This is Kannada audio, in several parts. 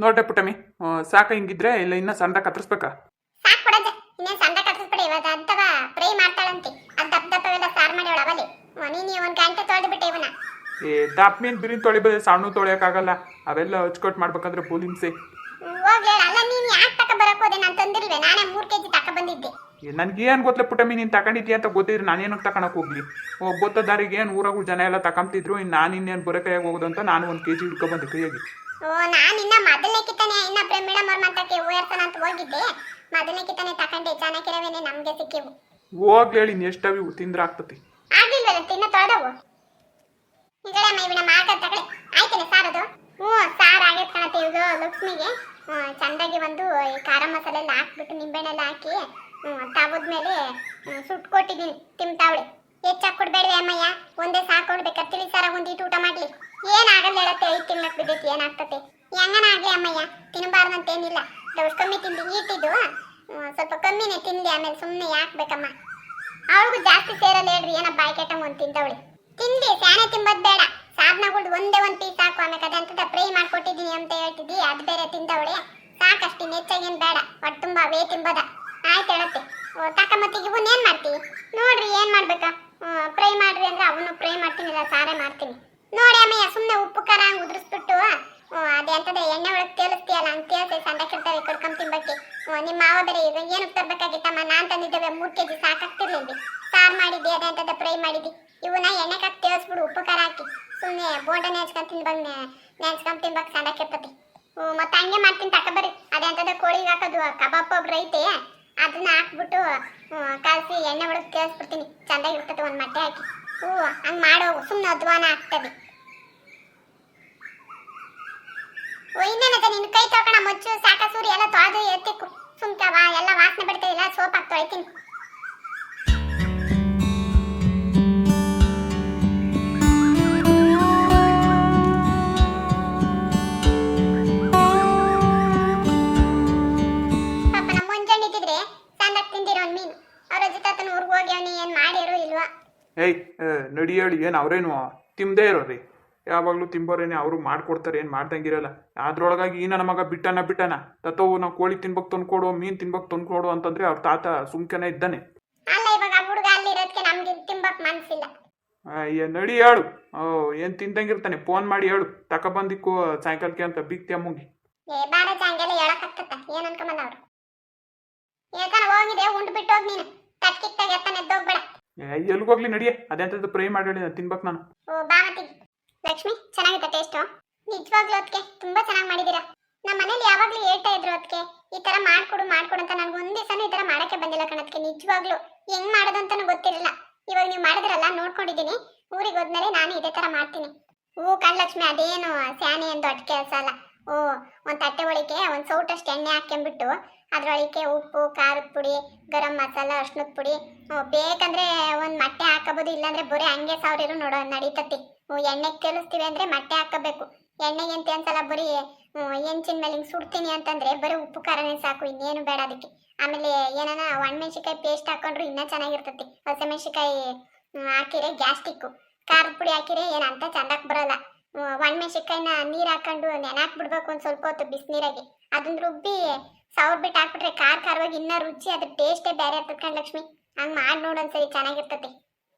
ನೋಡ್ರೆ ಪುಟ್ಟಮ್ಮಿ, ಸಾಕ ಹಿಂಗಿದ್ರೆ ಇಲ್ಲ ಇನ್ನ ಸಣ್ಣ ಕತ್ತರಿಸ್ಬೇಕಾ? ಸಾಕ್ ಕೊಡಜ್ಜ, ಇನ್ನೇನ್ ಸಂದ ಕಟ್ಟಿಸ್ಬಿಡಿ. ಇವತ್ತು ಅಂತವ ಫ್ರೈ ಮಾಡ್ತಾಳಂತೆ. ಅದು ದಪ್ಪ ದಪ್ಪವೆಲ್ಲ ಸಾರು ಮಾಡಿ ಅವಲಿ ನೀನು ಒಂದು ಗಂಟೆ ತೊಳೆದ್ಬಿಟ್ಟೆ ಇವನ್ನ. ದಪ್ಪ ಮೀನು ಬಿರಿನ್ ತೊಳಿಬೋದು, ಸಣ್ಣ ತೊಳೆಯೋಕ್ಕಾಗಲ್ಲ. ಅವೆಲ್ಲ ಹಚ್ಕೊಟ್ಟು ಮಾಡ್ಬೇಕಂದ್ರೆ ಫುಲ್ ಹಿಂಸೆ. ಹೋಗ್ಲಿ ಅಲ್ಲ, ನೀನು ಯಾಕೆ ತಕ ಬರಕ್ ಹೋದೆ? ನಾನು ತಂದಿಲ್ವೇ? ನಾನೇ 3 kg ತಕ ಬಂದಿದ್ದೆ. ನನ್ಗೇನು ಗೊತ್ತಲ್ಲ ಪುಟ್ಟಮ್ಮಿ, ನೀನು ತಗೊಂಡಿದ್ದೀಯ ಅಂತ ಗೊತ್ತಿದ್ರೆ ನಾನೇನಕ್ಕೆ ತಗೊಳಕ್ ಹೋಗ್ಲಿ? ಗೊತ್ತ ದಾರಿಗೆ ಏನು ಊರಾಗೂ ಜನ ಎಲ್ಲ ತಗೊಂತಿದ್ರು. ಇನ್ನು ನಾನು ಇನ್ನೇನು ಬರೋ ಕೈಯಾಗಿ ಹೋಗೋದು ಅಂತ ನಾನು 1 kg ಹಿಡ್ಕೊಬಂದೆ ಕೈಯಾಗಿ. ನಾನು ಇನ್ನ ಮೊದಲನೇ ಕಿತ್ತಾನೆ ಇನ್ನ ಮೇಡಮ್ ಅವ್ರ ಮಂತಕ್ಕೆ ಓಯರ್ತಾನ ಅಂತ ಹೋಗಿದ್ದೆ. ಮೊದಲನೇ ಕಿತ್ತಾನೆ ತಕೊಂಡೆ. ಚೆನ್ನಾಗಿರವೇನೆ ನಮಗೆ ಸಿಕ್ಕಿವು. ಹೋಗ್ಲಿ ಹೇಳಿ, ಇನ್ನು ಎಷ್ಟವಿ ತಿಂದ್ರೆ ಆಗ್ತತಿ. ಆಗ್ಲಿಲ್ವಲ್ಲ ತಿನ್ನ ತೊಳೆದವು. ಇದೆಲ್ಲ ಇವನ ಮಾರ್ಕ ತಗಳೆ ಆಯ್ತೇನೆ ಸಾರದು. ಸಾರು ಆಗೈತೆ ಕಣತೆ. ಇದು ಲಕ್ಷ್ಮಿಗೆ ಚಂದಾಗಿ ಒಂದು ಖಾರ ಮಸಾಲೆ ಎಲ್ಲ ಹಾಕ್ಬಿಟ್ಟು ನಿಂಬೆಣ್ಣೆಲ್ಲ ಹಾಕಿ ತಗದ್ಮೇಲೆ ಸುಟ್ಕೊಟ್ಟಿದ್ದೀನಿ. ತಿಂತಾವಳೆ. ಹೆಚ್ಚಾಗಿ ಕೊಡ್ಬೇಡ್ವೆ ಅಮ್ಮಯ್ಯ, ಒಂದೇ ಸಾಕೊಡ್ಬೇಕಾದ್ರೆ ತಿಳಿ ಸಾರ ಒಂದಿಟ್ಟು ಊಟ ಮಾಡ್ಲಿ. ಏನಾಗಲ್ಲ ಹೇಳತ್ತೆ. 5 ತಿಂಗ್ಳಕ್ಕೆ ಬಿದ್ದೈತಿ, ಏನಾಗ್ತತೆ? ಹೆಂಗನ ಆಗ್ಲಿ ಅಮ್ಮಯ್ಯ, ತಿನ್ನಬಾರ್ದಂತೇನಿಲ್ಲ. ಡೌಸ್ ಕಮ್ಮಿ ತಿಂದು ಈಟಿದ್ದು ಸ್ವಲ್ಪ ಕಮ್ಮಿನೇ ತಿನ್ಲಿ. ಆಮೇಲೆ ಸುಮ್ಮನೆ ಯಾಕೆ ಬೇಕಮ್ಮ? ಅವಳಿಗೂ ಜಾಸ್ತಿ ಸೇರಲ್ಲ ಹೇಳ್ರಿ. ಏನೋ ಬಾಯಿ ಕೆಟ್ಟಂಗೆ ಒಂದು ತಿಂದವಳಿ. ತಿಂದಿ ಸ್ಯಾನೆ ತಿಂಬದ್ ಬೇಡ. ಸಾಧನಗಳು ಒಂದೇ ಒಂದು ಪೀಸ್ ಸಾಕು. ಆಮೇಲೆ ಅದಂತ ಫ್ರೈ ಮಾಡ್ಕೊಟ್ಟಿದ್ದೀನಿ ಅಂತ ಹೇಳ್ತಿದ್ದಿ, ಅದು ಬೇರೆ ತಿಂದವಳೆ. ಸಾಕಷ್ಟು ಹೆಚ್ಚಾಗೇನು ಬೇಡ. ಒಟ್ಟು ತುಂಬ ವೇ ತಿಂಬದ. ಆಯ್ತು ಹೇಳತ್ತೆ. ತಕ್ಕಮತ್ತಿಗೆ ಇವನ್ ಏನು ಮಾಡ್ತೀವಿ ನೋಡ್ರಿ? ಏನು ಮಾಡ್ಬೇಕಾ? ಫ್ರೈ ಮಾಡ್ರಿ ಅಂದ್ರೆ ಅವನು ಫ್ರೈ ಮಾಡ್ತೀನಿಲ್ಲ, ಸಾರೇ ಮಾಡ್ತೀನಿ ನೋಡಿ ಅಮ್ಮಯ್ಯ. ಸುಮ್ಮನೆ ಉಪ್ಪು ಖಾರ ಹಂಗೆ ಉದುರಿಸ್ಬಿಟ್ಟು ಅದೇ ಅಂತದ ಎಣ್ಣೆ ಒಳಗೆ ತೇಲಿಸ್ತೀಯಲ್ಲ, ಹಂಗೆ ತೇಲ್ಸಿ ಸಂದಕ್ಕಿರ್ತಾರೆ ಕಡ್ಕೊಂಡ್ ತಿನ್ಬಕ್ಕೆ. ನಿಮ್ಮ ಮಾವ ಬೇರೆ ಈಗ ಏನಕ್ಕೆ ತರ್ಬೇಕಾಗಿತ್ತಮ್ಮ? ನಾನು ತಂದಿದ್ದೇವೆ 3 kg ಸಾಕಾಗ್ತಿರ್ಲಿಲ್ಲ. ಸಾರು ಮಾಡಿದ್ದೆ, ಅದೇ ಅಂತದ ಫ್ರೈ ಮಾಡಿದ್ದಿ. ಇವನ್ನ ಎಣ್ಣೆಗೆ ಹಾಕಿ ತೇಲ್ಸ್ಬಿಡು, ಉಪ್ಪು ಖಾರ ಹಾಕಿ. ಸುಮ್ಮನೆ ಬೋಂಡ ನೆನ್ಸ್ಕೊಂಡ್ ತಿನ್ಬೇಕು ಸಂದಕ್ಕಿರ್ತತಿ. ಮತ್ತೆ ಹಂಗೆ ಮಾಡ್ತೀನಿ ತಕೊಬರ್ರಿ. ಅದೇ ಅಂತದ ಕೋಳಿಗೆ ಹಾಕೋದು ಕಬಾಬ್ ಪೌಡ್ರ್ ಐತೆ, ಅದನ್ನ ಹಾಕ್ಬಿಟ್ಟು ಕಲಸಿ ಎಣ್ಣೆ ಒಳಗೆ ತೇಲ್ಸ್ಬಿಡ್ತೀನಿ. ಚೆಂದಾಗಿರ್ತದೆ ಒಂದು ಮೊಟ್ಟೆ ಹಾಕಿ. ಹಂಗೆ ಮಾಡೋಗು, ಸುಮ್ಮನೆ ಅಧ್ವಾನ ಆಗ್ತದೆ. ಇನ್ನೇನದ ನಿನ್ನ ಕೈ ತೊಳ್ಕೊಣ, ಮುಚ್ಚು ಸಾಕ ಸೂರಿ ಎಲ್ಲ ತೊಳೆದು ಎತ್ತಿಕ್ಕು. ಸುಮ್ಕವಾ ಎಲ್ಲ ವಾಸನೆ ಬಿಡ್ತಾಯಿಲ್ಲ, ಸೋಪ್ ಹಾಕಿ ತೊಳಿತೀನಿ. ಪಾಪ ನಮ್ಮ ಮುಂಜಾನೆ ಇದ್ದಿದ್ರೆ ಸಂದಕ್ಕೆ ತಿಂದಿರೋ ಒಂದು ಮೀನು. ಅವ್ರ ಜೊತೆ ಆತನ ಊರಿಗೆ ಹೋಗಿ ಅವನು ಏನು ಮಾಡಿರೋ ಇಲ್ವಾ? ಏಯ್ ನಡಿ ಹೇಳಿ, ಏನು ಅವ್ರೇನು ತಿಂದೇ ಇರೋರಿ? ಯಾವಾಗಲೂ ತಿಂಬೋರೇನೆ, ಅವರು ಮಾಡ್ಕೊಡ್ತಾರೆ, ಏನು ಮಾಡ್ದಂಗಿರಲ್ಲ. ಅದ್ರೊಳಗಾಗಿ ಈ ನನ್ನ ಮಗ ಬಿಟ್ಟನ ತತ್ತವು ನಾವು ಕೋಳಿ ತಿನ್ಬೇಕು ತಂದ್ಕೊಡು, ಮೀನು ತಿನ್ಬೇಕು ತಂದ್ಕೊಡು ಅಂತಂದ್ರೆ ಅವ್ರ ತಾತ ಸುಮ್ಕೆನೆ ಇದ್ದಾನೆ. ಅಲ್ಲ ಇವಾಗ ಹುಡುಗ ಅಲ್ಲಿ ಇರೋದಕ್ಕೆ ನಮ್ಗೆ ತಿನ್ಬೇಕು ಮನಸ್ಸಿಲ್ಲ. ಅಯ್ಯ ನಡಿ ಹೇಳು. ಏನು ತಿಂದಂಗಿರ್ತಾನೆ, ಫೋನ್ ಮಾಡಿ ಹೇಳು ತಕೊಬಂದಿಕ್ಕು ಸಾಯಂಕಾಲಕ್ಕೆ ಅಂತ ಬೀಗ್ತಿ ಅಮ್ಮಂಗಿ. ಬಾರ ಹಂಗೆಲ್ಲ ಹೇಳಕ್ಕಾಗ್ತತ್ತ? ಏನು ಅನ್ಕೊಂಬಂದ ಅವರು? ಯಾಕಂದ್ರೆ ಹೋಗಿದೆ ಉಂಡು ಬಿಟ್ಟು ಹೋಗಿ ನೀನು. ತಕ್ಕಿತ್ತಾಗ ಎತ್ತಾನೆ ಎದ್ದೋಗ್ಬೇಡ. ಎಲ್ಗೋಗ್ಲಿ ನಡಿಯೇ, ಅದೆಂತದ್ದು ಫ್ರೈ ಮಾಡಿ ತಿನ್ಬೇಕು ನಾನು. ಬಾಮತಿ ಲಕ್ಷ್ಮಿ, ಚೆನ್ನಾಗಿತ್ತ ಟೇಸ್ಟು? ನಿಜವಾಗ್ಲೂ ಅದಕ್ಕೆ ತುಂಬಾ ಚೆನ್ನಾಗಿ ಮಾಡಿದ್ದೀರಾ. ನಮ್ಮ ಮನೇಲಿ ಯಾವಾಗ್ಲೂ ಹೇಳ್ತಾ ಇದ್ರು ಅದಕ್ಕೆ ಈ ತರ ಮಾಡ್ಕೊಡು ಅಂತ. ನನಗೆ ಒಂದ್ ದಿವಸನೂ ಈ ತರ ಮಾಡಕ್ಕೆ ಬಂದಿಲ್ಲ ಕಣದಕ್ಕೆ. ನಿಜವಾಗ್ಲೂ ಹೆಂಗ್ ಮಾಡೋದು ಅಂತಾನು ಗೊತ್ತಿರಲಿಲ್ಲ. ಇವಾಗ ನೀವು ಮಾಡಿದ್ರಲ್ಲ, ನೋಡ್ಕೊಂಡಿದ್ದೀನಿ. ಊರಿಗೆ ಹೋದ್ಮೇಲೆ ನಾನು ಇದೇ ತರ ಮಾಡ್ತೀನಿ. ಕಣ್ಲಕ್ಷ್ಮಿ, ಅದೇನು ಸ್ಯಾನೆ ಏನು ದೊಡ್ಡ ಕೆಲಸ ಅಲ್ಲ. ಒಂದು ತಟ್ಟೆ ಒಳಗೆ ಒಂದು ಸೌಟಷ್ಟು ಎಣ್ಣೆ ಹಾಕ್ಕೊಂಡ್ಬಿಟ್ಟು ಅದ್ರೊಳಗೆ ಉಪ್ಪು, ಖಾರದ ಪುಡಿ, ಗರಂ ಮಸಾಲ, ಅರ್ಶಿನದ ಪುಡಿ, ಬೇಕಂದ್ರೆ ಒಂದು ಮೊಟ್ಟೆ ಹಾಕಬಹುದು. ಇಲ್ಲಾಂದ್ರೆ ಬರೀ ಹಂಗೆ ಸಾವಿರ ನೋಡೋ ನಡೀತತಿ. ಎಣ್ಣೆಗೆ ತೇಲಿಸ್ತೀವಿ ಅಂದ್ರೆ ಮೊಟ್ಟೆ ಹಾಕಬೇಕು. ಎಣ್ಣೆಗೆ ಅಂತ ಅನ್ಸಲ್ಲ, ಬರೀ ಹೆಂಚಿನ ಮೇಲೆ ಹಿಂಗೆ ಸುಡ್ತೀನಿ ಅಂತಂದ್ರೆ ಬರೀ ಉಪ್ಪು ಖಾರನೇ ಸಾಕು, ಇನ್ನೇನು ಬೇಡ ಅದಕ್ಕೆ. ಆಮೇಲೆ ಏನಾನ ಒಣಮೆಣ್ಸಿಕಾಯಿ ಪೇಸ್ಟ್ ಹಾಕೊಂಡ್ರು ಇನ್ನೂ ಚೆನ್ನಾಗಿರ್ತತಿ. ಹಸಿಮೆಣ್ಸಿಕಾಯಿ ಹಾಕಿರೆ ಗ್ಯಾಸ್ಟಿಕ್ಕು. ಖಾರದ ಪುಡಿ ಹಾಕಿರೆ ಏನಂತ ಚಂದಕ್ಕೆ ಬರೋಲ್ಲ. ಒಣಮೆಣ್ಸಿಕಾಯಿನ ನೀರು ಹಾಕೊಂಡು ನೆನಾಕ್ಬಿಡ್ಬೇಕು ಒಂದು ಸ್ವಲ್ಪ ಹೊತ್ತು ಬಿಸಿನೀರಾಗೆ. ಅದನ್ನ ರುಬ್ಬಿ ಬಿಟ್ಟು ಹಾಕ್ಬಿಟ್ರೆ ಖಾರವಾಗಿ ಇನ್ನೂ ರುಚಿ, ಅದ್ರ ಟೇಸ್ಟೇ ಬೇರೆ ಇರ್ತದೆ ಕಣ್ ಲಕ್ಷ್ಮಿ. ಹಂಗೆ ಮಾಡಿ ನೋಡೊಂದ್ಸರಿ, ಚೆನ್ನಾಗಿರ್ತತಿ.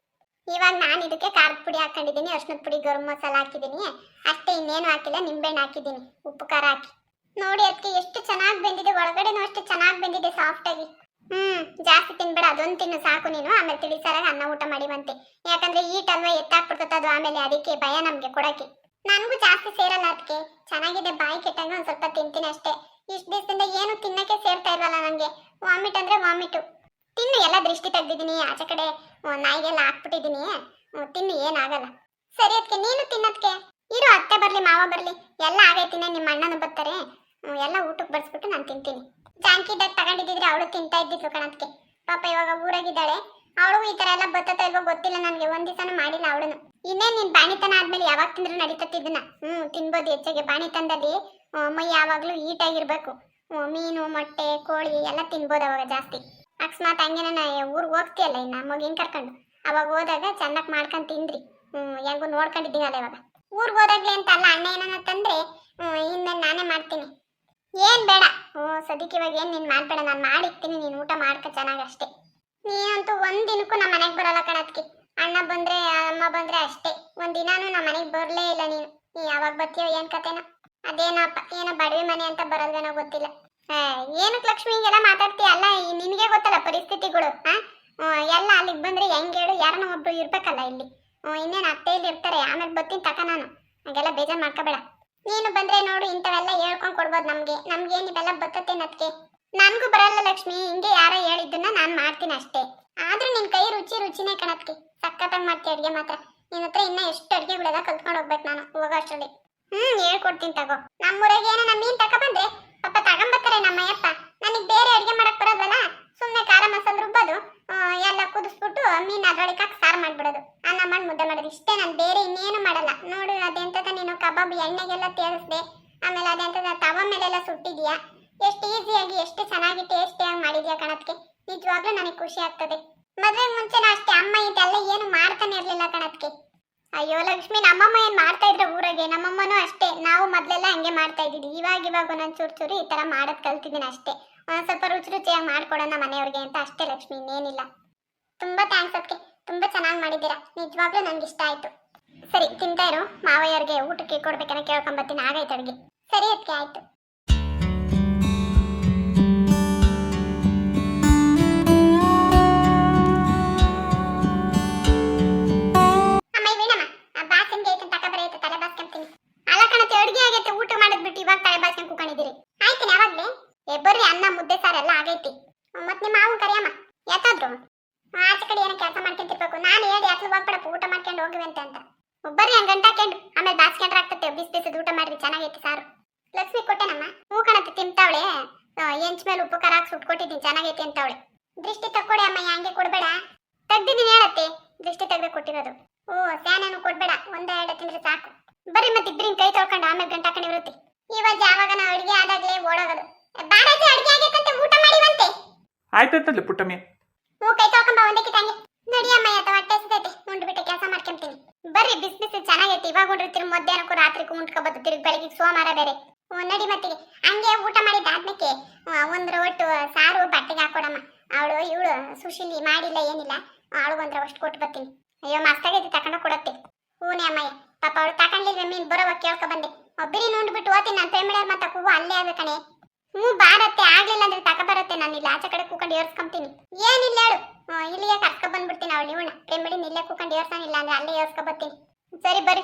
ಇವಾಗ ನಾನು ಇದಕ್ಕೆ ಖಾರದ ಪುಡಿ ಹಾಕೊಂಡಿದ್ದೀನಿ, ಅರ್ಶಿನದ ಪುಡಿ, ಗರಂ ಮಸಾಲ ಹಾಕಿದ್ದೀನಿ ಅಷ್ಟೇ. ಇನ್ನೇನು ಹಾಕಿಲ್ಲ, ನಿಂಬೆಹಣ್ಣು ಹಾಕಿದ್ದೀನಿ, ಉಪ್ಪು ಖಾರ ಹಾಕಿ. ನೋಡಿ ಅದಕ್ಕೆ ಎಷ್ಟು ಚೆನ್ನಾಗಿ ಬೆಂದಿದೆ, ಒಳಗಡೆನೂ ಅಷ್ಟು ಚೆನ್ನಾಗಿ ಬೆಂದಿದೆ ಸಾಫ್ಟಾಗಿ. ಜಾಸ್ತಿ ತಿನ್ಬೇಡ, ಅದೊಂದು ತಿನ್ನು ಸಾಕು ನೀನು. ಆಮೇಲೆ ತಿಳಿಸಾರಾಗ ಅನ್ನ ಊಟ ಮಾಡಿವಂತೆ. ಯಾಕಂದ್ರೆ ಈಟ್ ಅಲ್ವಾ ಎತ್ತಾಕ್ಬಿಡ್ತದೆ ಅದು, ಆಮೇಲೆ ಅದಕ್ಕೆ ಭಯ ನಮಗೆ ಕೊಡಕ್ಕೆ. ನನಗೂ ಜಾಸ್ತಿ ಸೇರಲ್ಲ ಅದಕ್ಕೆ. ಚೆನ್ನಾಗಿದೆ, ಬಾಯಿ ಕೆಟ್ಟಂಗೆ ಒಂದು ಸ್ವಲ್ಪ ತಿಂತೀನಿ ಅಷ್ಟೇ. ಇಷ್ಟು ದಿವಸದಿಂದ ಏನು ತಿನ್ನಕ್ಕೆ ಸೇರ್ತಾ ಇಲ್ವಲ್ಲ ನನಗೆ. ವಾಮಿಟ್ ಅಂದ್ರೆ ವಾಮಿಟು. ತಿನ್ನು, ಎಲ್ಲ ದೃಷ್ಟಿ ತೆಗ್ದಿದ್ದೀನಿ, ಆಚೆ ಕಡೆ ನಾಯಿಗೆಲ್ಲ ಹಾಕ್ಬಿಟ್ಟಿದ್ದೀನಿ. ತಿನ್ನು, ಏನಾಗಲ್ಲ. ಸರಿ ಅದಕ್ಕೆ ನೀನು ತಿನ್ನೋದಕ್ಕೆ ಇರು. ಅತ್ತೆ ಬರಲಿ, ಮಾವ ಬರಲಿ, ಎಲ್ಲ ಆಗೈತಿನೇ. ನಿಮ್ಮ ಅಣ್ಣನ ಬರ್ತಾರೆ, ಎಲ್ಲ ಊಟಕ್ಕೆ ಬಡಿಸ್ಬಿಟ್ಟು ನಾನು ತಿಂತೀನಿ. ಜಾಂಕಿದಾಗ ತಗೊಂಡಿದ್ದಿದ್ರೆ ಅವಳು ತಿಂತಾ ಇದ್ದಿತ್ತು ಕಣಕ್ಕೆ. ಪಾಪ ಇವಾಗ ಊರಾಗಿದ್ದಾಳೆ. ಅವಳು ಈ ಥರ ಎಲ್ಲ ಬತ್ತತ್ತ ಇಲ್ವೋ ಗೊತ್ತಿಲ್ಲ ನನಗೆ. ಒಂದು ದಿವಸನೂ ಮಾಡಿಲ್ಲ ಅವಳನ್ನು. ಇನ್ನೇ ನೀನು ಬಾಣಿತನ ಆದ್ಮೇಲೆ ಯಾವಾಗ ತಿಂದ್ರು ನಡೀತತ್ತಿದ್ದನ್ನ. ತಿನ್ಬೋದು ಹೆಚ್ಚಾಗಿ. ಬಾಣಿತನದಲ್ಲಿ ಮೈ ಯಾವಾಗಲೂ ಈಟಾಗಿರ್ಬೇಕು. ಮೀನು, ಮೊಟ್ಟೆ, ಕೋಳಿ ಎಲ್ಲ ತಿನ್ಬೋದು ಅವಾಗ ಜಾಸ್ತಿ. ಅಕಸ್ಮಾತ್ ಹಂಗೆ ನಾನು ಊರಿಗೆ ಹೋಗ್ತೀಯಲ್ಲ ಇನ್ನು ಮಗಿನ ಕರ್ಕೊಂಡು, ಅವಾಗ ಹೋದಾಗ ಚೆನ್ನಾಗಿ ಮಾಡ್ಕೊಂಡು ತಿಂದ್ರಿ. ಹೆಂಗು ನೋಡ್ಕೊಂಡಿದ್ದೀನಲ್ಲ ಇವಾಗ. ಊರಿಗೆ ಹೋದಾಗ್ಲಿ ಅಂತ ಅಲ್ಲ, ಅಣ್ಣ ಏನಾನ ತಂದ್ರೆ ಇನ್ಮೇಲೆ ನಾನೇ ಮಾಡ್ತೀನಿ. ಏನ್ ಬೇಡ. ಸದ್ಯಕ್ಕೆ ಇವಾಗ ಏನ್ ನೀನ್ ಮಾಡ್ಬೇಡ, ನಾನು ಮಾಡಿರ್ತೀನಿ, ನೀನ್ ಊಟ ಮಾಡ್ಕ ಚೆನ್ನಾಗಿ ಅಷ್ಟೇ. ನೀನಂತೂ ಒಂದಿನಕ್ಕೂ ನಮ್ಮ ಮನೆಗೆ ಬರಲ್ಲ ಕಣತ್ಕಿ. ಅಣ್ಣ ಬಂದ್ರೆ ಅಮ್ಮ ಬಂದ್ರೆ ಅಷ್ಟೇ. ಒಂದಿನಾನು ನಮ್ಮ ಮನೆಗೆ ಬರ್ಲೇ ಇಲ್ಲ ನೀನು. ನೀ ಯಾವಾಗ ಬರ್ತೀಯೋ ಏನ್ ಕತೆನೋ. ಅದೇನಪ್ಪ ಏನೋ ಬಡವಿ ಮನೆ ಅಂತ ಬರಲ್ವೇನೋ ಗೊತ್ತಿಲ್ಲ. ಏನಕ್ಕೆ ಲಕ್ಷ್ಮಿ ಹಿಂಗೆಲ್ಲ ಮಾತಾಡ್ತೀಯ? ಅಲ್ಲ ನಿನಗೆ ಗೊತ್ತಲ್ಲ ಪರಿಸ್ಥಿತಿಗಳು. ಎಲ್ಲ ಅಲ್ಲಿಗೆ ಬಂದ್ರೆ ಹೆಂಗ್ ಹೇಳು? ಯಾರನ್ನ ಒಬ್ರು ಇರ್ಬೇಕಲ್ಲ ಇಲ್ಲಿ. ಇನ್ನೇನು ಅತ್ತೆ ಇಲ್ಲಿ ಇರ್ತಾರೆ, ಆಮೇಲೆ ಬರ್ತೀನಿ ತಕ ನಾನು. ಹಂಗೆಲ್ಲ ಬೇಜಾರು ಮಾಡ್ಕೋಬೇಡ. ನೀನು ಬಂದ್ರೆ ನೋಡು ಇಂಥವೆಲ್ಲ ಹೇಳ್ಕೊಂಡ್ ಕೊಡ್ಬೋದು ನಮ್ಗೆ ಇವೆಲ್ಲ ಬರ್ತತೆ ನತ್ಗೆ. ನನ್ಗೂ ಬರಲ್ಲ ಲಕ್ಷ್ಮಿ, ಹಿಂಗೆ ಯಾರೋ ಹೇಳಿದ್ದನ್ನ ನಾನು ಮಾಡ್ತೀನಿ ಅಷ್ಟೇ. ಆದ್ರೂ ನಿನ್ ಕೈ ರುಚಿನೇ ಕಣತ್ಗೆ. ಸಖತ್ತಾಗಿ ಮಾಡ್ತೀಯ ಅಡ್ಗೆ ಮಾತ್ರ. ನಿನ್ನ ಹತ್ರ ಇನ್ನ ಎಷ್ಟು ಅಡ್ಗೆಗಳೆಲ್ಲ ಕಲ್ತ್ಕೊಂಡು ಹೋಗ್ಬೇಕು ನಾನು ಹೋಗೋ ಅಷ್ಟರಲ್ಲಿ. ಹೇಳ್ಕೊಡ್ತೀನಿ ತಗೋ. ನಮ್ಮೂರಾಗೆ ಏನೋ ಮೀನ್ ತಕ ಬಂದ್ರೆ ಪಾಪ ತಗೊಂಬರ್ತಾರೆ ನಮ್ಮಯ್ಯಪ್ಪ. ನನಗೆ ಬೇರೆ ಅಡ್ಗೆ ಮಾಡಕ್ ಬರೋದಲ್ಲ. ಸುಮ್ಮನೆ ಖಾರ ಮಸಾಲ ರುಬ್ಬೋದು, ಎಲ್ಲ ಕುದಿಸ್ಬಿಟ್ಟು ಮೀನ್ ಅದ್ರೊಳಗೆ ಹಾಕಿ ಸಾರು ಮಾಡ್ಬಿಡೋದು, ಅನ್ನ ಮಾಡಿ ಮುದ್ದೆ ಮಾಡೋದು, ಇಷ್ಟೇ. ನಾನು ಬೇರೆ ಇನ್ನೇನು ಮಾಡಲ್ಲ. ನೋಡು ಅದೆಂತದ ನೀನು ಕಬಾಬ್ ಎಣ್ಣೆಗೆಲ್ಲ ತೇರಿಸ್ದೆ, ಆಮೇಲೆ ಅದೆಂತದ ತವ ಮೇಲೆಲ್ಲ ಸುಟ್ಟಿದ್ಯಾ. ಎಷ್ಟು ಈಸಿಯಾಗಿ ಎಷ್ಟು ಚೆನ್ನಾಗಿ ಟೇಸ್ಟಿಯಾಗಿ ಮಾಡಿದ್ಯಾ ಕಣತ್ಗೆ. ನಿಜವಾಗ್ಲೂ ನನಗೆ ಖುಷಿ ಆಗ್ತದೆ. ಮದ್ವೆಗೆ ಮುಂಚೆನೂ ಅಷ್ಟೇ ಅಮ್ಮ ಇದೆಲ್ಲ ಏನು ಮಾಡ್ತಾನೆ ಇರ್ಲಿಲ್ಲ ಕಣತ್ಗೆ. ಅಯ್ಯೋ ಲಕ್ಷ್ಮಿ, ನಮ್ಮಮ್ಮ ಏನ್ ಮಾಡ್ತಾ ಇದ್ರ ಊರಾಗೆ? ನಮ್ಮಮ್ಮನೂ ಅಷ್ಟೇ. ನಾವು ಮೊದ್ಲೆಲ್ಲ ಹಂಗೆ ಮಾಡ್ತಾ ಇದ್ದಿದ್ವಿ. ಇವಾಗ ಒಂದೊಂದು ಚೂರು ಈ ತರ ಮಾಡೋದ್ ಕಲ್ತಿದ್ದೀನಿ ಅಷ್ಟೇ. ಸ್ವಲ್ಪ ರುಚಿಯಾಗಿ ಮಾಡ್ಕೊಡೋಣ ಮನೆಯವ್ರಿಗೆ ಅಂತ ಅಷ್ಟೇ ಲಕ್ಷ್ಮಿ, ಇನ್ನೇನಿಲ್ಲ. ತುಂಬಾ ಥ್ಯಾಂಕ್ಸ್ ಅದಕ್ಕೆ. ತುಂಬಾ ಚೆನ್ನಾಗಿ ಮಾಡಿದ್ದೀರಾ. ನಿಜವಾಗ್ಲೂ ನನ್ಗೆ ಇಷ್ಟ ಆಯ್ತು. ಸರಿ ತಿಂತಾ ಇರು. ಮಾವಯ್ಯವ್ರಿಗೆ ಊಟಕ್ಕೆ ಕೊಡ್ಬೇಕನ್ನ ಕೇಳ್ಕೊಂಬರ್ತೀನಿ. ಆಗೈತೆ ಅಡ್ಗೆ. ಸರಿ ಅದಕ್ಕೆ ಆಯ್ತು. ಬರ್ರಿ, ಅನ್ನ ಮುದ್ದೆ ಸಾರೆಲ್ಲ ಆಗೈತಿ. ಮತ್ ನಿಮ್ಮ ಮಾವನ್ ಕರಿಯಮ್ಮ. ಯಾಕಾದ್ರು ಆಚೆ ಕಡೆ ಏನೋ ಕೆಲಸ ಮಾಡ್ಕೊಂತಿರ್ಬೇಕು. ನಾನು ಹೇಳಿ ಅತ್ಲು ಹೋಗ್ಬೇಡಪ್ಪ, ಊಟ ಮಾಡ್ಕೊಂಡು ಹೋಗುವಂತೆ ಅಂತ. ಬರ್ರಿ ಹಂಗ ಗಂಟಾಕೊಂಡು ಆಮೇಲೆ ಬಾಸ್ಕೊಂಡ್ರೆ ಆಗ್ತತೆ. ಬಿಸಿದು ಊಟ ಮಾಡ್ರಿ, ಚೆನ್ನಾಗೈತಿ ಸಾರು. ಲಕ್ಷ್ಮಿ ಕೊಟ್ಟೆನಮ್ಮ. ಹೂ ಕಣತ್ತೆ ತಿಂತಾವಳೆ. ಎಂಚ್ ಮೇಲೆ ಉಪ್ಪು ಖಾರ ಹಾಕಿ ಸುಟ್ಕೊಟ್ಟಿದ್ದೀನಿ, ಚೆನ್ನಾಗೈತಿ ಅಂತವಳೆ. ದೃಷ್ಟಿ ತಕ್ಕೊಡಿ ಅಮ್ಮ, ಹಂಗೆ ಕೊಡ್ಬೇಡ. ತೆಗ್ದಿದ್ದೀನಿ ಹೇಳತ್ತೆ. ದೃಷ್ಟಿ ತೆಗ್ದೆ ಕೊಟ್ಟಿರೋದು. ಸ್ಯಾನೇನು ಕೊಡ್ಬೇಡ, ಒಂದೆರಡು ತಿಂದ್ರೆ ಸಾಕು. ಬರ್ರಿ ಮತ್ತೆ ಇಬ್ರಿನ್ ಕೈ ತೊಳ್ಕೊಂಡು ಆಮೇಲೆ ಗಂಟಾಕೊಂಡು ಇರುತ್ತೆ. ಇವಾಗ ಯಾವಾಗ ನಾವು ಅಡುಗೆ ಆದಾಗ್ಲೇ ಓಡೋಗೋದು. ಬಾರಾಜಿ ಅಡುಗೆ ಆಗೈತಂತೆ, ಊಟ ಮಾಡಿವಂತೆ. ಆಯ್ತಾಯ್ತಲ್ಲ ಪುಟ್ಟಮ್ಮಿ. ಕೈ ತೊಳ್ಕೊಂಬ ಒಂದಕ್ಕೆ ತಂಗಿ. ನಡಿಯಮ್ಮ, ಆಯ್ತಾ ಹೊಟ್ಟೆ ಹಸಿದೈತೆ, ಉಂಡ್ಬಿಟ್ಟು ಕೆಲಸ ಮಾಡ್ಕೊಂತೀನಿ. ಬರ್ರಿ, ಬಿಸಿ ಚೆನ್ನಾಗೈತಿ. ಇವಾಗ ಉಂಡಿರ್ತೀರಿ, ಮಧ್ಯಾಹ್ನಕ್ಕೂ ರಾತ್ರಿಗೂ ಉಂಡ್ಕೊಬತ್ತು. ತಿರುಗಿ ಬೆಳಗ್ಗೆ ಸೋಮವಾರ ಬೇರೆ. ನಡಿ ಮತ್ತಿಗೆ. ಹಂಗೆ ಊಟ ಮಾಡಿದ್ದಾದ್ಮೇಲೆ ಒಂದ್ರ ಒಟ್ಟು ಸಾರು ಬಟ್ಟೆಗೆ ಹಾಕೊಡಮ್ಮ. ಇವಳು ಸುಶೀಲಿ ಮಾಡಿಲ್ಲ ಏನಿಲ್ಲ, ಅವಳು ಒಂದ್ರ ಅಷ್ಟು ಕೊಟ್ಟು ಬರ್ತೀನಿ. ಅಯ್ಯೋ ಮಸ್ತಾಗೈತಿ, ತಕೊಂಡ ಕೊಡತ್ತೆ. ಹೂನೇ ಅಮ್ಮಯ್ಯ. ಪಾಪ ಅವಳು ತಕೊಂಡ್ಲಿಲ್ವ ಮೀನ್ ಬರೋವಾಗ ಕೇಳ್ಕೊ ಬಂದೆ. ಒಬ್ಬರಿ ಉಂಡ್ಬಿಟ್ಟು ಓದ್ತೀನಿ. ನಾನು ಪೇಮಿಡರ್ ಮತ್ತ ಹೂವು ಅಲ್ಲೇ ಆಗ್ಬೇಕಣೆ. ಬಾರತ್ತೆ, ಆಗ್ಲಿಲ್ಲ ಅಂದ್ರೆ ತಕ ಬರತ್ತೆ. ನಾನು ಇಲ್ಲಿ ಆಚೆ ಕಡೆ ಕೂಕೊಂಡು ಏರ್ಸ್ಕೊಂತೀನಿ. ಏನಿಲ್ಲ ಹೇಳು, ಇಲ್ಲಿಗೆ ಕರ್ಕೊ ಬಂದ್ಬಿಡ್ತೀನಿ ಅವಳು. ಇವಳ ಪೇಮಿಡಿನ ಇಲ್ಲೇ ಕೂಕೊಂಡು ಏರ್ಸಾನಿಲ್ಲ ಅಂದ್ರೆ ಅಲ್ಲೇ ಏರ್ಸ್ಕೊ ಬರ್ತೀನಿ. ಸರಿ ಬರ್ರಿ.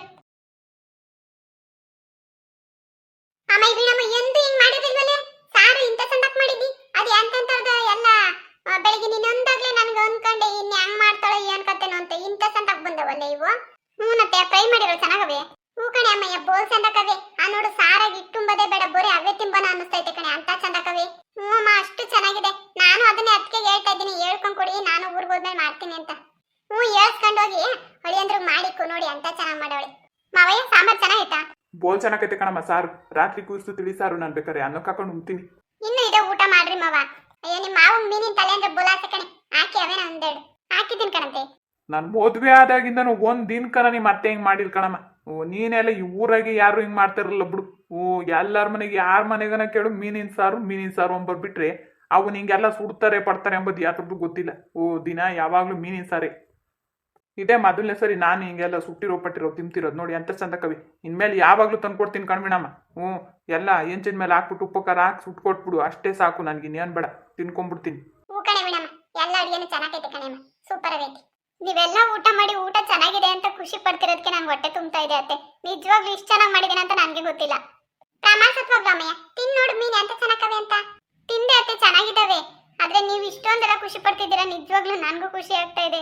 ಅಮ್ಮ ಇದೀನಮ್ಮ, ಎಂದು ಹಿಂಗ್ ಮಾಡಿದಿಲ್ವಲ್ಲೇ? ಸಾರು ಇಂತ ಸಂದಕ್ ಮಾಡಿದ್ದಿ. ಅದು ಎಂತೆಂತದ ಎಲ್ಲ ಬೆಳಿಗ್ಗೆ ನೀನೊಂದಾಗ್ಲೇ ನನ್ಗೆ ಅನ್ಕೊಂಡೆ ಇನ್ನು ಹೆಂಗ್ ಮಾಡ್ತಾಳೋ ಏನ್ ಕತ್ತೇನೋ ಅಂತ. ಇಂತ ಸಂದಕ್ ಬಂದವಲ್ಲ ಇವು. ಹೂನತ್ತೆ, ಫ್ರೈ ಮಾಡಿರೋ ಚೆನ್ನಾಗವೆ. ಹೂ ಕಣೆ ಅಮ್ಮಯ್ಯ, ಬೋಲ್ ಚಂದಕವೆ. ನೋಡು ಸಾರಾಗಿ ಇಟ್ಟುಂಬದೇ ಬೇಡ, ಬೋರೆ ಅವೇ ತಿಂಬನ ಅನ್ನಿಸ್ತೈತೆ ಕಣೆ, ಅಂತ ಚಂದಕವೆ. ಅಮ್ಮ ಅಷ್ಟು ಚೆನ್ನಾಗಿದೆ. ನಾನು ಅದನ್ನೇ ಅದಕ್ಕೆ ಹೇಳ್ತಾ ಇದ್ದೀನಿ, ಹೇಳ್ಕೊಂಡ್ ಕೊಡಿ, ನಾನು ಊರ್ಗ್ ಹೋದ್ಮೇಲೆ ಮಾಡ್ತೀನಿ ಅಂತ. ಹೇಳ್ಸ್ಕೊಂಡು ಹೋಗಿ ಹೊಳಿಯಂದ್ರು ಮಾಡಿಕ್ಕು ನೋಡಿ, ಅಂತ ಚೆನ್ನಾಗಿ ಮಾಡವಳೆ. ಮಾವಯ್ಯ ಸಾಂಬಾರ್ ಚೆನ್ನಾಗೈತಾ? ಬೋಲ್ ಚೆನ್ನಾಗೈತೆ ಕಣಮ್ಮ ಸಾರು. ರಾತ್ರಿ ಕೂಸು ತಿಳಿ ಸಾರು ನಾನು ಬೇಕಾರೆ ಅನ್ನಕ್ಕೆ ಹಾಕೊಂಡು ಉಣ್ತೀನಿ. ಇನ್ನು ಇದೆ ಊಟ ಮಾಡ್ರಿ ಮಾವ. ಅಯ್ಯೋ ನಿಮ್ಮ ಮಾವ ಮೀನಿನ ತಲೆ ಅಂದ್ರೆ ಬೋಲಾಸೆ ಕಣೆ. ಹಾಕಿ ಅವೇನ ಒಂದೆರಡು ಹಾಕಿದ್ದೀನಿ ಕಣಂತೆ. ನಾನು ಮದುವೆ ಆದಾಗಿಂದನು ಒಂದ್ ದಿನಕರ ನಿಮ್ಮ ಅತ್ತೆ ಹಿಂಗ್ ಮಾಡಿಲ್ ಕಣಮ್ಮ. ನೀನೆಲ್ಲ ಈ ಊರಾಗೆ ಯಾರು ಹಿಂಗ್ ಮಾಡ್ತಾರಲ್ಲ ಬಿಡು. ಎಲ್ಲಾರ ಮನೆಗೆ ಯಾರ ಮನೆಗನ ಕೇಳು ಮೀನಿನ ಸಾರು ಅಂಬರ್ಬಿಟ್ರೆ ಅವು ನಿಂಗೆಲ್ಲ ಸುಡ್ತಾರೆ ಪಡ್ತಾರೆ ಎಂಬುದು ಯಾತ್ರದ್ದು ಗೊತ್ತಿಲ್ಲ. ದಿನ ಯಾವಾಗ್ಲೂ ಮೀನಿನ ಸಾರೇ. ಇದೇ ಮೊದಲನೇ ಸರಿ ನಾನು ಹಿಂಗೆಲ್ಲ ಸುಟ್ಟಿರೋ ಪಟ್ಟಿರೋ ತಿಂತಿರೋದು ನೋಡಿ, ಅಂತ ಚಂದ ಕವಿ. ಇನ್ಮೇಲೆ ಯಾವಾಗ್ಲೂ ತಂದ್ಕೊಡ್ತೀನಿ ಕಣ್ಬಿಣಮ್ಮ. ಎಲ್ಲ ಹೆಂಚಿನ ಮೇಲೆ ಹಾಕ್ಬಿಟ್ಟು ಉಪ್ಪು ಖಾರ ಹಾಕಿ ಸುಟ್ಕೊಟ್ಬಿಡು, ಅಷ್ಟೇ ಸಾಕು. ನನ್ಗೆ ಇನ್ನೇನ್ ಬೇಡ, ತಿನ್ಕೊಂಡ್ಬಿಡ್ತೀನಿ. ಎಲ್ಲ ಅಡಿಗೆನೂ ಚೆನ್ನಾಗೈತೆ ಕಣಮ್ಮ, ಸೂಪರ್ ಆಗೈತೆ. ನೀವೆಲ್ಲ ಊಟ ಮಾಡಿ ಊಟ ಚೆನ್ನಾಗಿದೆ ಅಂತ ಖುಷಿ ಪಡ್ತಿರೋದಕ್ಕೆ ನಂಗೆ ಹೊಟ್ಟೆ ತುಂಬ್ತಾ ಇದೆ ಅತ್ತೆ. ನಿಜವಾಗ್ಲೂ ಇಷ್ಟು ಚೆನ್ನಾಗಿ ಮಾಡಿದ್ದೀನಿ ಅಂತ ನನಗೆ ಗೊತ್ತಿಲ್ಲ. ಪ್ರಮಾಸತ್ವಾಗ್ಲೂ ಅಮ್ಮಯ್ಯ ತಿನ್ ನೋಡು ಮೀನು ಅಂತ ಚೆನ್ನಾಗವೆ ಅಂತ. ತಿಂದೆ ಅತ್ತೆ, ಚೆನ್ನಾಗಿದ್ದಾವೆ. ಆದ್ರೆ ನೀವು ಇಷ್ಟೊಂದೆಲ್ಲ ಖುಷಿ ಪಡ್ತಿದ್ದೀರಾ, ನಿಜವಾಗ್ಲೂ ನನಗೂ ಖುಷಿ ಆಗ್ತಾ ಇದೆ.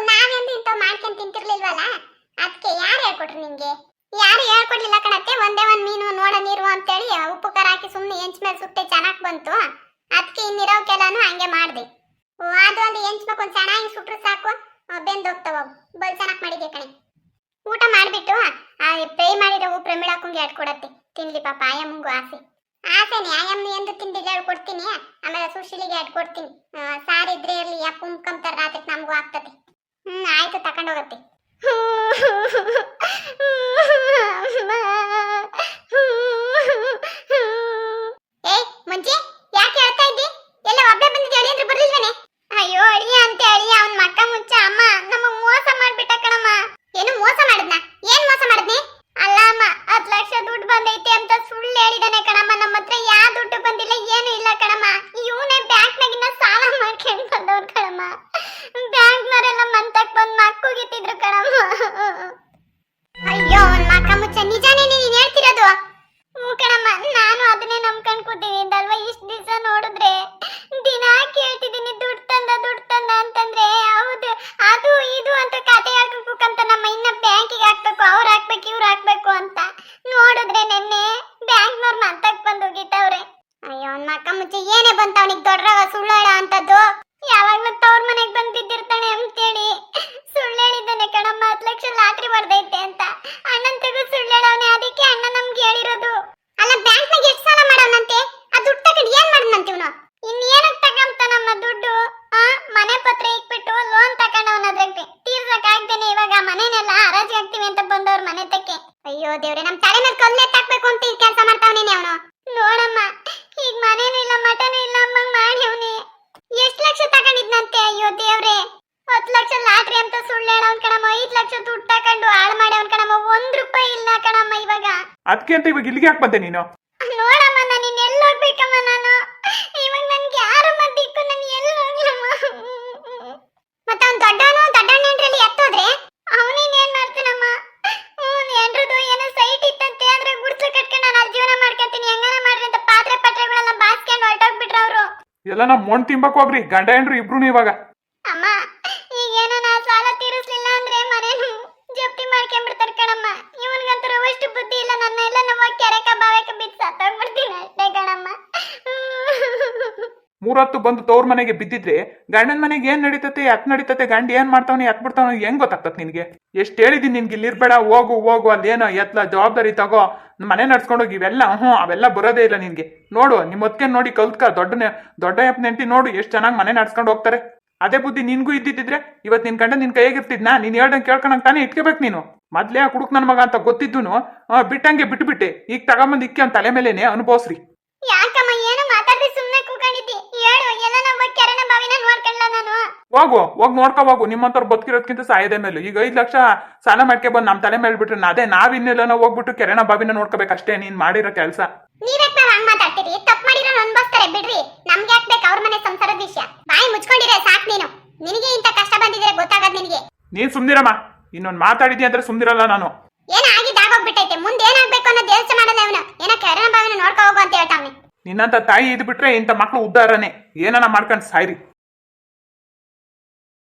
ನಾವೆಂದು ಇಂಥವು ಮಾಡ್ಕೊಂಡು ತಿಂತಿರ್ಲಿಲ್ವಲ್ಲ, ಅದಕ್ಕೆ ಯಾರು ಹೇಳ್ಕೊಟ್ರು ನಿಮ್ಗೆ? ಯಾರು ಹೇಳ್ಕೊಡ್ಲಿಲ್ಲ ಕಣತ್ತೆ. ಒಂದೇ ಒಂದ್ ಮೀನು ನೋಡ ನೀರು ಅಂತೇಳಿ ಉಪ್ಪು ಖಾರ ಹಾಕಿ ಸುಮ್ಮನೆ ಹೆಂಚ್ ಮೇಲೆ ಸುಟ್ಟೆ ಚೆನ್ನಾಗಿ ಬಂತು. ಅದಕ್ಕೆ ಇನ್ನಿರೋಕೆಲ್ಲಾನು ಹಂಗೆ ಮಾಡಿದೆ. ಅದು ಒಂದು ಹೆಂಚ್ ಮೇಲೆ ಒಂದು ಚೆನ್ನಾಗಿ ಸುಟ್ರು ಸಾಕು, ಬೆಂದು ಹೋಗ್ತಾವ. ಬಲ್ ಚೆನ್ನಾಗಿ ಮಾಡಿದೆ ಕಣೆ. ಊಟ ಮಾಡಿಬಿಟ್ಟು ಫ್ರೈ ಮಾಡಿರೋ ಪ್ರಮಿಳಾಕಂಗೆ ಹೇಳ್ಕೊಡತ್ತೆ ತಿನ್ಲಿ. ಪಾಪ ಆಯಮ್ಮಂಗೂ ಆಸೆನೆ. ಆಯಮ್ಮನ ಎಂದು ತಿಂದಿಲ್ಲ ಹೇಳ್ಕೊಡ್ತೀನಿ. ಆಮೇಲೆ ಸುಶೀಲಿಗೆ ಹೇಳ್ಕೊಡ್ತೀನಿ. ಸಾರಿದ್ರೆ ಇರ್ಲಿ, ಯಾಕೆ ಉಂಬ್ಕೊಂತಾರೆ ರಾತ್ರಿ, ನಮಗೂ ಆಗ್ತದೆ. ಆಯ್ತು, ತಕೊಂಡೋಗತ್ತೆ. ಮುಂಚೆ ಏನೇ ಬಂತ ಅವನಿಗೆ ದೊಡ್ಡವ ಸುಳ್ಳಾಳ ಅಂತದ್ದು ಯಾವಾಗ್ಲೂ ತವ್ರ ಮನೆಗ್ ಬಂದ್ ಬಿದ್ದಿರ್ತಾನೆ ಅಂತೇಳಿ ಸುಳ್ಳು ಹೇಳಿದ್ದಾನೆ ಕಣಮ್ಮ 10 ಲಕ್ಷ ಲಾಟ್ರಿ ಬರ್ದೈತೆ ಅಂತ ಅಣ್ಣನ್ ತೆಗೆದು ಸುಳ್ಳು ಹೇಳವನೆ ಅದಕ್ಕೆ ಅಣ್ಣ ನಮ್ಗೆ ಹೇಳಿರೋದು ಅಲ್ಲ ಬ್ಯಾಂಕ್ನಾಗ ಎಷ್ಟು ಸಾಲ ಮಾಡೋನಂತೆ ಆ ದುಡ್ಡು ತಗೊಂಡು ಏನ್ ಮಾಡನಂತೆ ಇವನು ಇನ್ನೇನಕ್ ತಗೊಂತಾನಮ್ಮ ದುಡ್ಡು ಮನೆ ಪತ್ರ ಇಕ್ಬಿಟ್ಟು ಲೋನ್ ತಗೊಂಡವನ ಅದ್ರಾಗೆ ತೀರ್ಸಕ್ ಆಗ್ದೇನೆ ಇವಾಗ ಮನೆನೆಲ್ಲ ಹರಾಜ್ ಹಾಕ್ತಿವಿ ಅಂತ ಬಂದವ್ರ ಮನೆ ತಕ್ಕೆ ಅಯ್ಯೋ ದೇವ್ರೆ ನಮ್ ತಲೆ ಮೇಲೆ ಕಲ್ಲೆ ತಾಕ್ಬೇಕು ಅಂತ ಈ ಕೆಲಸ ಮಾಡ್ತಾವನೇನೆ ಅವನು ನೋಡಮ್ಮ ಈಗ ಮನೇನು ಇಲ್ಲ ಮಟನು ಇಲ್ಲ ಅಮ್ಮಂಗ್ ಮಾಡಿ ಅವನಿ ಎಷ್ಟು ಲಕ್ಷ ತಗೊಂಡಿದ್ನಂತೆ ಅಯ್ಯೋ ದೇವ್ರೆ 10 ಲಕ್ಷ ಲಾಟ್ರಿ ಅಂತ ಸುಳ್ಳು ಹೇಳವನ್ ಕಣಮ್ಮ 5 ಲಕ್ಷ ದುಡ್ಡು ತಕೊಂಡು ಹಾಳು ಮಾಡ್ಯವನ್ ಕಣಮ್ಮ 1 ರೂಪಾಯಿ ಇಲ್ಲ ಕಣಮ್ಮ ಇವಾಗ ಅದಕ್ಕೆ ಅಂತ ಇವಾಗ ಇಲ್ಲಿಗೆ ಯಾಕೆ ಬಂದೆ ನೀನು ನೋಡಮ್ಮ ನಾನು ಎಲ್ಲಿ ಹೋಗ್ಬೇಕಮ್ಮ ನಾನು ಇವಾಗ ನನ್ಗೆ ಯಾರಮ್ಮ ದಿಕ್ಕು ನಾನು ಎಲ್ಲಿ ಹೋಗ್ಲಮ್ಮ ಮತ್ತೆ ಅವ್ನು ದೊಡ್ಡಣ್ಣನ್ರಲ್ಲಿ ಎತ್ತೋದ್ರೆ ಅವನೇನ್ ಮಾಡ್ತಾನಮ್ಮ ಎಂಡ್ರದು ಏನೋ ಸೈಟ್ ಇತ್ತಂತೆ ಆದ್ರೆ ಗುಡ್ಸು ಕಟ್ಕೊಂಡು ನಾನು ಅಲ್ಲಿ ಜೀವನ ಮಾಡ್ಕೊಂತೀನಿ ಹೆಂಗಾನ ಮಾಡ್ರಿ ಅಂತ ಪಾತ್ರೆ ಪತ್ರೆಗಳೆಲ್ಲ ಬಾಸ್ಕೊಂಡು ಹೊರಟೋಗ್ಬಿಟ್ರು ಅವರು ಎಲ್ಲ ನಾ ಮೊಣ್ ತಿಂಬಕ್ ಹೋಗ್ರಿ ಗಂಡ ಹೆಂಡ್ರು ಇಬ್ರು ಇವಾಗ ಅಮ್ಮ ಈಗೇನೋ ನಾ ಸಾಲ ತೀರಿಸ್ಲಿಲ್ಲ ಅಂದ್ರೆ ಮನೇನು ಜಪ್ತಿ ಮಾಡ್ಕೊಂಡ್ಬಿಡ್ತಾರೆ ಕಣಮ್ಮ ಇವನ್ಗಂತೂ ಅಷ್ಟು ಬುದ್ಧಿ ಇಲ್ಲ ನನ್ನ ಎಲ್ಲ ನಮ್ಮ ಕೆರೆಕ ಬಾವೆಕ ಬಿದ್ದು ಸತ್ತೋಗ್ಬಿಡ್ತೀನಿ ಅಷ್ಟೇ ಕಣಮ್ಮ 3 ಹೊತ್ತು ಬಂದು ತವ್ರ ಮನೆಗೆ ಬಿದ್ದಿದ್ರೆ ಗಂಡನ ಮನೆಗೆ ಏನ್ ನಡೀತತೆ ಯಾಕೆ ನಡೀತತೆ ಗಂಡ ಏನ್ ಮಾಡ್ತಾವನಿ ಯಾಕೆ ಬಿಡ್ತಾವ ಹೆಂಗ್ ಗೊತ್ತಾಗ್ತತ್ ನಿನ್ಗೆ ಎಷ್ಟು ಹೇಳಿದೀನಿ ನಿನ್ಗೆ ಇಲ್ಲಿ ಇರ್ಬೇಡ ಹೋಗು ಅಲ್ಲೇನೋ ಎತ್ಲ ಜವಾಬ್ದಾರಿ ತಗೋ ಮನೆ ನಡ್ಸ್ಕೊಂಡೋಗಿ ಇವೆಲ್ಲ ಅವೆಲ್ಲ ಬರೋದೇ ಇಲ್ಲ ನಿನ್ಗೆ ನೋಡು ನಿಮ್ಮ ಹೊತ್ಕೆ ನೋಡಿ ಕಲ್ತ್ಕ ದೊಡ್ಡ ಯಪ್ಪ ನೆಂಟಿ ನೋಡು ಎಷ್ಟು ಚೆನ್ನಾಗಿ ಮನೆ ನಡ್ಸ್ಕೊಂಡು ಹೋಗ್ತಾರೆ ಅದೇ ಬುದ್ಧಿ ನಿನ್ಗೂ ಇದ್ದಿದ್ರೆ ಇವತ್ತು ನಿನ್ ಗಂಡ ನಿನ್ ಕೈಯಾಗಿರ್ತಿದ್ನಾ ನೀನ್ ಹೇಳ್ದಂಗೆ ಕೇಳ್ಕೊಂಡಂಗೆ ತಾನೇ ಇಟ್ಕೋಬೇಕು ನೀನು ಮೊದ್ಲೇ ಆ ಕುಡುಕ್ ನನ್ನ ಮಗ ಅಂತ ಗೊತ್ತಿದ್ದೂನು ಬಿಟ್ಟಂಗೆ ಬಿಟ್ಬಿಟ್ಟೆ ಈಗ ತಗೊಂಬಂದು ಇಕ್ಕಿ ಅವ್ನ ತಲೆ ಮೇಲೇನೆ ಅನುಭವಿಸ್ರಿ ಯಾಕಮ್ಮ ಏನು ಮಾತಾಡ್ದೆ ಸುಮ್ಮನೆ ಕೂಕೊಂಡಿದ್ದಿ ಹೇಳು ಎಲ್ಲ ನಮ್ಮ ಕೆರೆನ ಬಾವಿನ ನೋಡ್ಕೊಂಡ್ಲ ನಾನು ಹೋಗಿ ನೋಡ್ಕೊ ಹೋಗು ನಿಮ್ಮಂತವ್ರು ಬದುಕಿರೋದ್ಕಿಂತ ಸಾಯದೆ ಮೇಲೆ ಈಗ 5 ಲಕ್ಷ ಸಾಲ ಮಾಡ್ಕೆ ಬಂದು ನಮ್ಮ ತಲೆ ಮೇಲೆ ಬಿಟ್ರೆ ಅದೇ ನಾವಿನ್ನೆಲ್ಲ ಹೋಗ್ಬಿಟ್ಟು ಕೆರೆನ ಬಾವಿನ ನೋಡ್ಕೋಬೇಕಷ್ಟೇ ನೀನ್ ಮಾಡಿರೋ ಕೆಲಸ ನೀವ್ಯಾಕ್ ನಾವ್ ಹಂಗ್ ಮಾತಾಡ್ತೀರಿ ತಪ್ಪು ಮಾಡಿರೋ ಅನ್ಭವಿಸ್ತಾರೆ ಬಿಡ್ರಿ ನಮ್ಗೆ ಯಾಕೆ ಬೇಕು ಅವ್ರ ಮನೆ ಸಂಸಾರದ ವಿಷಯ ಬಾಯಿ ಮುಚ್ಕೊಂಡಿರೆ ಸಾಕ್ ನೀನು ನಿನಗೆ ಇಂತ ಕಷ್ಟ ಬಂದಿದ್ರೆ ಗೊತ್ತಾಗದ್ ನಿನಗೆ ನೀನ್ ಸುಮ್ನಿರಮ್ಮ ಇನ್ನೊಂದು ಮಾತಾಡಿದ್ಯಾ ಅಂದ್ರೆ ಸುಮ್ನಿರಲ್ಲ ನಾನು ಏನಾಗಿದ್ದಾಗೋಗ್ಬಿಟ್ಟೈತೆ ಮುಂದೆ ಏನಾಗ್ಬೇಕು ಅನ್ನೋ ದೇವಸ್ಥಾನ ಮಾಡಲ್ಲ ಅವನು ಏನೋ ಕೆರೆನ ಬಾವಿನ ನೋಡ್ಕೊ ಹೋಗು ಅಂತ ಹೇಳ್ತಾವ್ನಿ ನಿನ್ನಂತ ತಾಯಿ ಇದ್ ಬಿಟ್ರೆ ಇಂಥ ಮಕ್ಳು ಉದ್ದಾರನೆ ಏನನ ಮಾಡ್ಕೊಂಡು ಸಾಯ್ರಿ